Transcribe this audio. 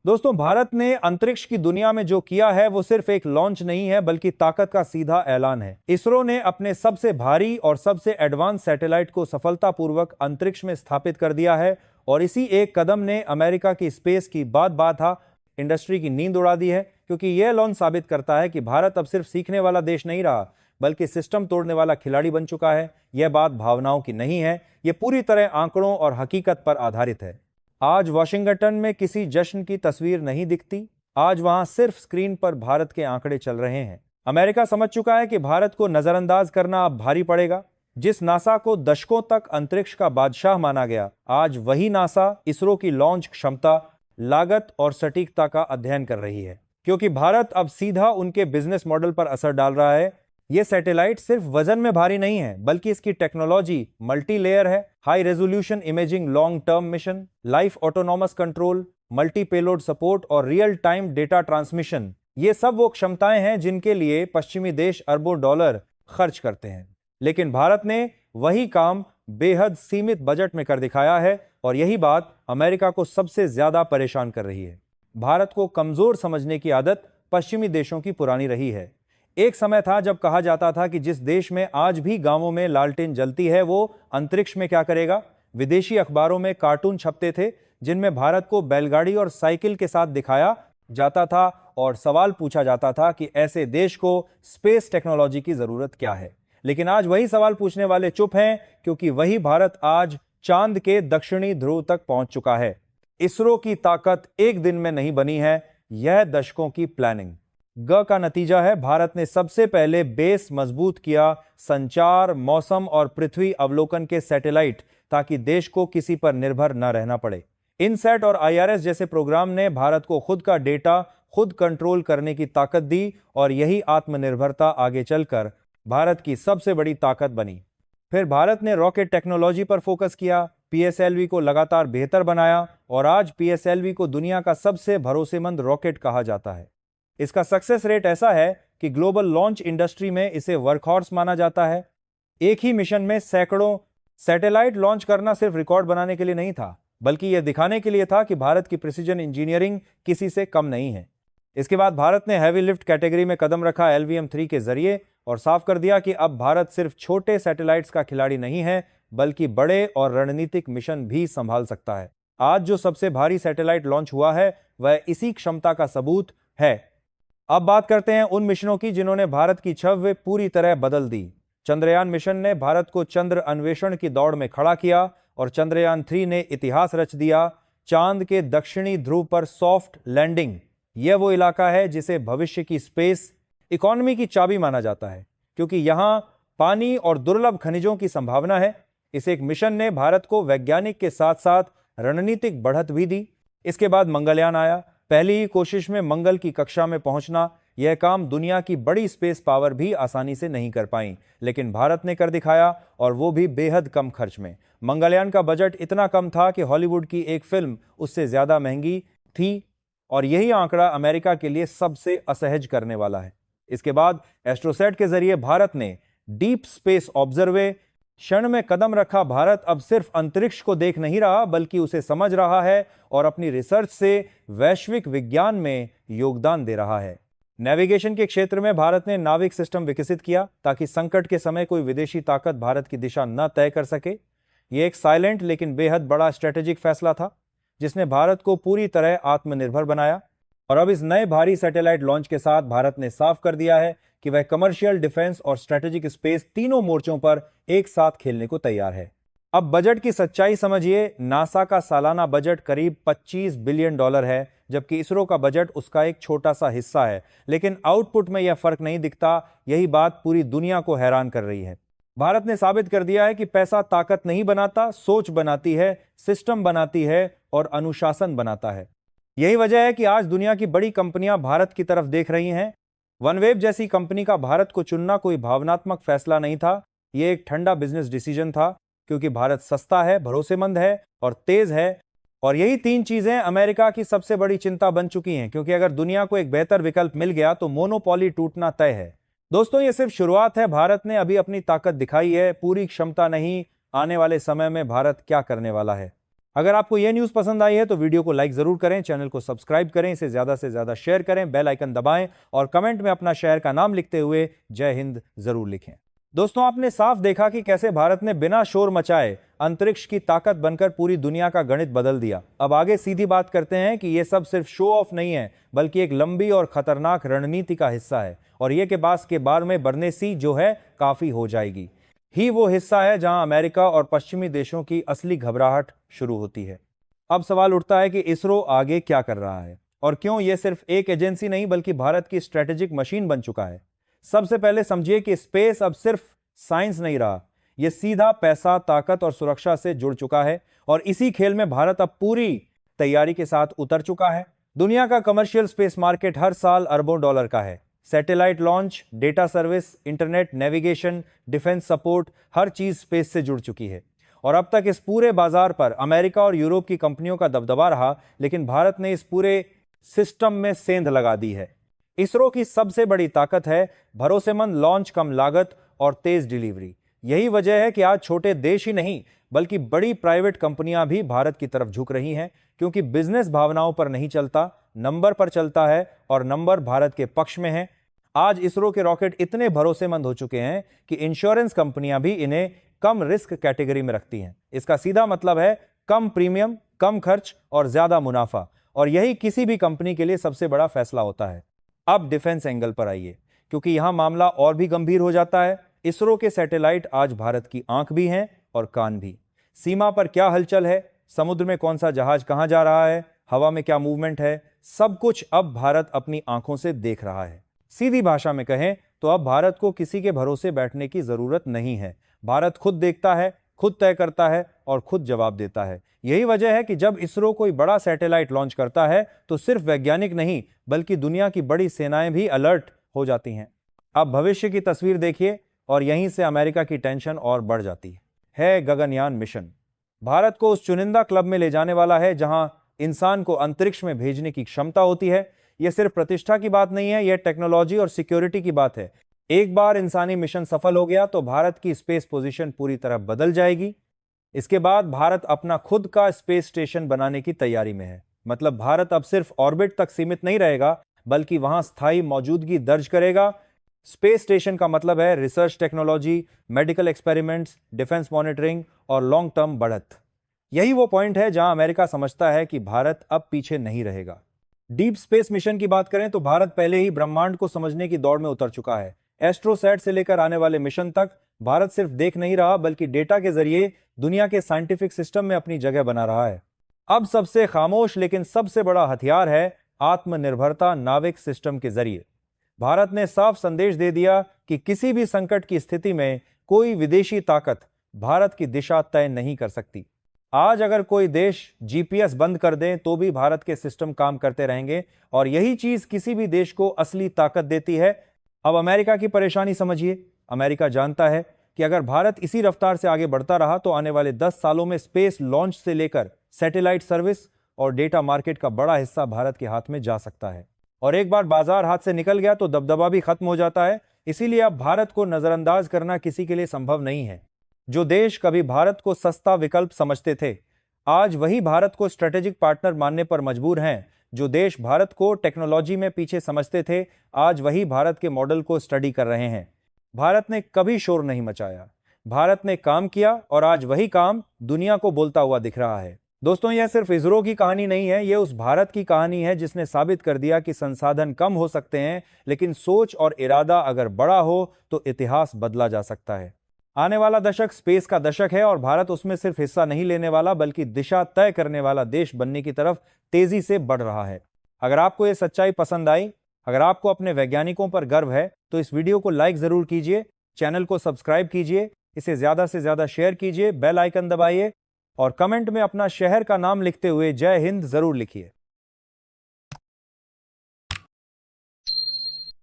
दोस्तों, भारत ने अंतरिक्ष की दुनिया में जो किया है वो सिर्फ एक लॉन्च नहीं है बल्कि ताकत का सीधा ऐलान है। इसरो ने अपने सबसे भारी और सबसे एडवांस सैटेलाइट को सफलतापूर्वक अंतरिक्ष में स्थापित कर दिया है और इसी एक कदम ने अमेरिका की स्पेस की बात इंडस्ट्री की नींद उड़ा दी है, क्योंकि यह लॉन्च साबित करता है कि भारत अब सिर्फ सीखने वाला देश नहीं रहा बल्कि सिस्टम तोड़ने वाला खिलाड़ी बन चुका है। यह बात भावनाओं की नहीं है, यह पूरी तरह आंकड़ों और हकीकत पर आधारित है। आज वॉशिंगटन में किसी जश्न की तस्वीर नहीं दिखती, आज वहां सिर्फ स्क्रीन पर भारत के आंकड़े चल रहे हैं। अमेरिका समझ चुका है कि भारत को नजरअंदाज करना अब भारी पड़ेगा। जिस नासा को दशकों तक अंतरिक्ष का बादशाह माना गया, आज वही नासा इसरो की लॉन्च क्षमता, लागत और सटीकता का अध्ययन कर रही है, क्योंकि भारत अब सीधा उनके बिजनेस मॉडल पर असर डाल रहा है। यह सैटेलाइट सिर्फ वजन में भारी नहीं है बल्कि इसकी टेक्नोलॉजी मल्टी लेयर है। High resolution imaging, long term mission, life autonomous control, multi payload support और रियल टाइम डेटा ट्रांसमिशन, ये सब वो क्षमताएं हैं जिनके लिए पश्चिमी देश अरबों डॉलर खर्च करते हैं। लेकिन भारत ने वही काम बेहद सीमित बजट में कर दिखाया है और यही बात अमेरिका को सबसे ज्यादा परेशान कर रही है। भारत को कमजोर समझने की आदत पश्चिमी देशों की पुरानी रही है। एक समय था जब कहा जाता था कि जिस देश में आज भी गांवों में लालटेन जलती है वो अंतरिक्ष में क्या करेगा। विदेशी अखबारों में कार्टून छपते थे जिनमें भारत को बैलगाड़ी और साइकिल के साथ दिखाया जाता था और सवाल पूछा जाता था कि ऐसे देश को स्पेस टेक्नोलॉजी की जरूरत क्या है। लेकिन आज वही सवाल पूछने वाले चुप हैं, क्योंकि वही भारत आज चांद के दक्षिणी ध्रुव तक पहुंच चुका है। इसरो की ताकत एक दिन में नहीं बनी है, यह दशकों की प्लानिंग का नतीजा है। भारत ने सबसे पहले बेस मजबूत किया, संचार, मौसम और पृथ्वी अवलोकन के सैटेलाइट, ताकि देश को किसी पर निर्भर न रहना पड़े। इनसैट और आईआरएस जैसे प्रोग्राम ने भारत को खुद का डेटा खुद कंट्रोल करने की ताकत दी और यही आत्मनिर्भरता आगे चलकर भारत की सबसे बड़ी ताकत बनी। फिर भारत ने रॉकेट टेक्नोलॉजी पर फोकस किया, पीएसएलवी को लगातार बेहतर बनाया और आज पीएसएलवी को दुनिया का सबसे भरोसेमंद रॉकेट कहा जाता है। इसका सक्सेस रेट ऐसा है कि ग्लोबल लॉन्च इंडस्ट्री में इसे वर्कहॉर्स माना जाता है। एक ही मिशन में सैकड़ों सैटेलाइट लॉन्च करना सिर्फ रिकॉर्ड बनाने के लिए नहीं था, बल्कि यह दिखाने के लिए था कि भारत की प्रिसीजन इंजीनियरिंग किसी से कम नहीं है। इसके बाद भारत ने हैवी लिफ्ट कैटेगरी में कदम रखा LVM-3 के जरिए और साफ कर दिया कि अब भारत सिर्फ छोटे सैटेलाइट्स का खिलाड़ी नहीं है बल्कि बड़े और रणनीतिक मिशन भी संभाल सकता है। आज जो सबसे भारी सैटेलाइट लॉन्च हुआ है वह इसी क्षमता का सबूत है। अब बात करते हैं उन मिशनों की जिन्होंने भारत की छवि पूरी तरह बदल दी। चंद्रयान मिशन ने भारत को चंद्र अन्वेषण की दौड़ में खड़ा किया और चंद्रयान 3 ने इतिहास रच दिया। चांद के दक्षिणी ध्रुव पर सॉफ्ट लैंडिंग, यह वो इलाका है जिसे भविष्य की स्पेस इकोनॉमी की चाबी माना जाता है, क्योंकि यहां पानी और दुर्लभ खनिजों की संभावना है। इस एक मिशन ने भारत को वैज्ञानिक के साथ साथ रणनीतिक बढ़त भी दी। इसके बाद मंगलयान आया। पहली ही कोशिश में मंगल की कक्षा में पहुंचना, यह काम दुनिया की बड़ी स्पेस पावर भी आसानी से नहीं कर पाई, लेकिन भारत ने कर दिखाया और वो भी बेहद कम खर्च में। मंगलयान का बजट इतना कम था कि हॉलीवुड की एक फिल्म उससे ज्यादा महंगी थी और यही आंकड़ा अमेरिका के लिए सबसे असहज करने वाला है। इसके बाद एस्ट्रोसैट के जरिए भारत ने डीप स्पेस ऑब्जर्वेशन में कदम रखा। भारत अब सिर्फ अंतरिक्ष को देख नहीं रहा बल्कि उसे समझ रहा है और अपनी रिसर्च से वैश्विक विज्ञान में योगदान दे रहा है। नेविगेशन के क्षेत्र में भारत ने नाविक सिस्टम विकसित किया ताकि संकट के समय कोई विदेशी ताकत भारत की दिशा न तय कर सके। यह एक साइलेंट लेकिन बेहद बड़ा स्ट्रेटेजिक फैसला था जिसने भारत को पूरी तरह आत्मनिर्भर बनाया। और अब इस नए भारी सैटेलाइट लॉन्च के साथ भारत ने साफ कर दिया है कि वह कमर्शियल, डिफेंस और स्ट्रेटेजिक स्पेस तीनों मोर्चों पर एक साथ खेलने को तैयार है। अब बजट की सच्चाई समझिए। नासा का सालाना बजट करीब $25 बिलियन है, जबकि इसरो का बजट उसका एक छोटा सा हिस्सा है, लेकिन आउटपुट में यह फर्क नहीं दिखता। यही बात पूरी दुनिया को हैरान कर रही है। भारत ने साबित कर दिया है कि पैसा ताकत नहीं बनाता, सोच बनाती है, सिस्टम बनाती है और अनुशासन बनाता है। यही वजह है कि आज दुनिया की बड़ी कंपनियां भारत की तरफ देख रही हैं। वनवेव जैसी कंपनी का भारत को चुनना कोई भावनात्मक फैसला नहीं था, यह एक ठंडा बिजनेस डिसीजन था, क्योंकि भारत सस्ता है, भरोसेमंद है और तेज है। और यही तीन चीजें अमेरिका की सबसे बड़ी चिंता बन चुकी हैं, क्योंकि अगर दुनिया को एक बेहतर विकल्प मिल गया तो मोनोपोली टूटना तय है। दोस्तों, ये सिर्फ शुरुआत है। भारत ने अभी अपनी ताकत दिखाई है, पूरी क्षमता नहीं। आने वाले समय में भारत क्या करने वाला है अगर आपको यह न्यूज़ पसंद आई है तो वीडियो को लाइक जरूर करें, चैनल को सब्सक्राइब करें, इसे ज़्यादा से ज़्यादा शेयर करें, बेल आइकन दबाएं और कमेंट में अपना शहर का नाम लिखते हुए जय हिंद जरूर लिखें। दोस्तों, आपने साफ देखा कि कैसे भारत ने बिना शोर मचाए अंतरिक्ष की ताकत बनकर पूरी दुनिया का गणित बदल दिया। अब आगे सीधी बात करते हैं कि यह सब सिर्फ शो ऑफ नहीं है, बल्कि एक लंबी और खतरनाक रणनीति का हिस्सा है। और यह के पास के बार में बरनेसी जो है काफी हो जाएगी ही वो हिस्सा है जहां अमेरिका और पश्चिमी देशों की असली घबराहट शुरू होती है। अब सवाल उठता है कि इसरो आगे क्या कर रहा है और क्यों यह सिर्फ एक एजेंसी नहीं बल्कि भारत की स्ट्रेटेजिक मशीन बन चुका है। सबसे पहले समझिए कि स्पेस अब सिर्फ साइंस नहीं रहा, यह सीधा पैसा, ताकत और सुरक्षा से जुड़ चुका है और इसी खेल में भारत अब पूरी तैयारी के साथ उतर चुका है। दुनिया का कमर्शियल स्पेस मार्केट हर साल अरबों डॉलर का है। Satellite launch, data service, internet, navigation, defence support, हर चीज स्पेस से जुड़ चुकी है और अब तक इस पूरे बाजार पर अमेरिका और यूरोप की कंपनियों का दबदबा रहा, लेकिन भारत ने इस पूरे सिस्टम में सेंध लगा दी है। इसरो की सबसे बड़ी ताकत है भरोसेमंद लॉन्च, कम लागत और तेज डिलीवरी। यही वजह है कि आज छोटे देश ही नहीं बल्कि बड़ी प्राइवेट कंपनियां भी भारत की तरफ झुक रही हैं, क्योंकि बिजनेस भावनाओं पर नहीं चलता, नंबर पर चलता है और नंबर भारत के पक्ष में है। आज इसरो के रॉकेट इतने भरोसेमंद हो चुके हैं कि इंश्योरेंस कंपनियां भी इन्हें कम रिस्क कैटेगरी में रखती हैं। इसका सीधा मतलब है कम प्रीमियम, कम खर्च और ज्यादा मुनाफा, और यही किसी भी कंपनी के लिए सबसे बड़ा फैसला होता है। अब डिफेंस एंगल पर आइए, क्योंकि यहां मामला और भी गंभीर हो जाता है। इसरो के सैटेलाइट आज भारत की आंख भी हैं और कान भी। सीमा पर क्या हलचल है, समुद्र में कौन सा जहाज कहां जा रहा है, हवा में क्या मूवमेंट है, सब कुछ अब भारत अपनी आंखों से देख रहा है। सीधी भाषा में कहें तो अब भारत को किसी के भरोसे बैठने की जरूरत नहीं है। भारत खुद देखता है, खुद तय करता है और खुद जवाब देता है। यही वजह है कि जब इसरो कोई बड़ा सैटेलाइट लॉन्च करता है तो सिर्फ वैज्ञानिक नहीं बल्कि दुनिया की बड़ी सेनाएं भी अलर्ट हो जाती हैं। अब भविष्य की तस्वीर देखिए और यहीं से अमेरिका की टेंशन और बढ़ जाती है। गगनयान मिशन भारत को उस चुनिंदा क्लब में ले जाने वाला है जहां इंसान को अंतरिक्ष में भेजने की क्षमता होती है। यह सिर्फ प्रतिष्ठा की बात नहीं है, यह टेक्नोलॉजी और सिक्योरिटी की बात है। एक बार इंसानी मिशन सफल हो गया तो भारत की स्पेस पोजीशन पूरी तरह बदल जाएगी। इसके बाद भारत अपना खुद का स्पेस स्टेशन बनाने की तैयारी में है। मतलब भारत अब सिर्फ ऑर्बिट तक सीमित नहीं रहेगा बल्कि वहां स्थायी मौजूदगी दर्ज करेगा। स्पेस स्टेशन का मतलब है research technology, medical experiments, defence monitoring और लॉन्ग टर्म बढ़त। यही वो पॉइंट है जहां अमेरिका समझता है कि भारत अब पीछे नहीं रहेगा। डीप स्पेस मिशन की बात करें तो भारत पहले ही ब्रह्मांड को समझने की दौड़ में उतर चुका है। एस्ट्रोसैट से लेकर आने वाले मिशन तक भारत सिर्फ देख नहीं रहा बल्कि डेटा के जरिए दुनिया के साइंटिफिक सिस्टम में अपनी जगह बना रहा है। अब सबसे खामोश लेकिन सबसे बड़ा हथियार है आत्मनिर्भरता नाविक सिस्टम के जरिए। भारत ने साफ संदेश दे दिया कि किसी भी संकट की स्थिति में कोई विदेशी ताकत भारत की दिशा तय नहीं कर सकती। आज अगर कोई देश जीपीएस बंद कर दे तो भी भारत के सिस्टम काम करते रहेंगे और यही चीज किसी भी देश को असली ताकत देती है। अब अमेरिका की परेशानी समझिए। अमेरिका जानता है कि अगर भारत इसी रफ्तार से आगे बढ़ता रहा तो आने वाले 10 सालों में स्पेस लॉन्च से लेकर सैटेलाइट सर्विस और डेटा मार्केट का बड़ा हिस्सा भारत के हाथ में जा सकता है। और एक बार बाजार हाथ से निकल गया तो दबदबा भी खत्म हो जाता है। इसीलिए अब भारत को नजरअंदाज करना किसी के लिए संभव नहीं है। जो देश कभी भारत को सस्ता विकल्प समझते थे, आज वही भारत को स्ट्रेटेजिक पार्टनर मानने पर मजबूर हैं। जो देश भारत को टेक्नोलॉजी में पीछे समझते थे, आज वही भारत के मॉडल को स्टडी कर रहे हैं। भारत ने कभी शोर नहीं मचाया, भारत ने काम किया और आज वही काम दुनिया को बोलता हुआ दिख रहा है। दोस्तों, यह सिर्फ इसरो की कहानी नहीं है, यह उस भारत की कहानी है जिसने साबित कर दिया कि संसाधन कम हो सकते हैं लेकिन सोच और इरादा अगर बड़ा हो तो इतिहास बदला जा सकता है। आने वाला दशक स्पेस का दशक है और भारत उसमें सिर्फ हिस्सा नहीं लेने वाला बल्कि दिशा तय करने वाला देश बनने की तरफ तेजी से बढ़ रहा है। अगर आपको यह सच्चाई पसंद आई, अगर आपको अपने वैज्ञानिकों पर गर्व है तो इस वीडियो को लाइक जरूर कीजिए, चैनल को सब्सक्राइब कीजिए, इसे ज्यादा से ज्यादा शेयर कीजिए, बेल आइकन दबाइए और कमेंट में अपना शहर का नाम लिखते हुए जय हिंद जरूर लिखिए।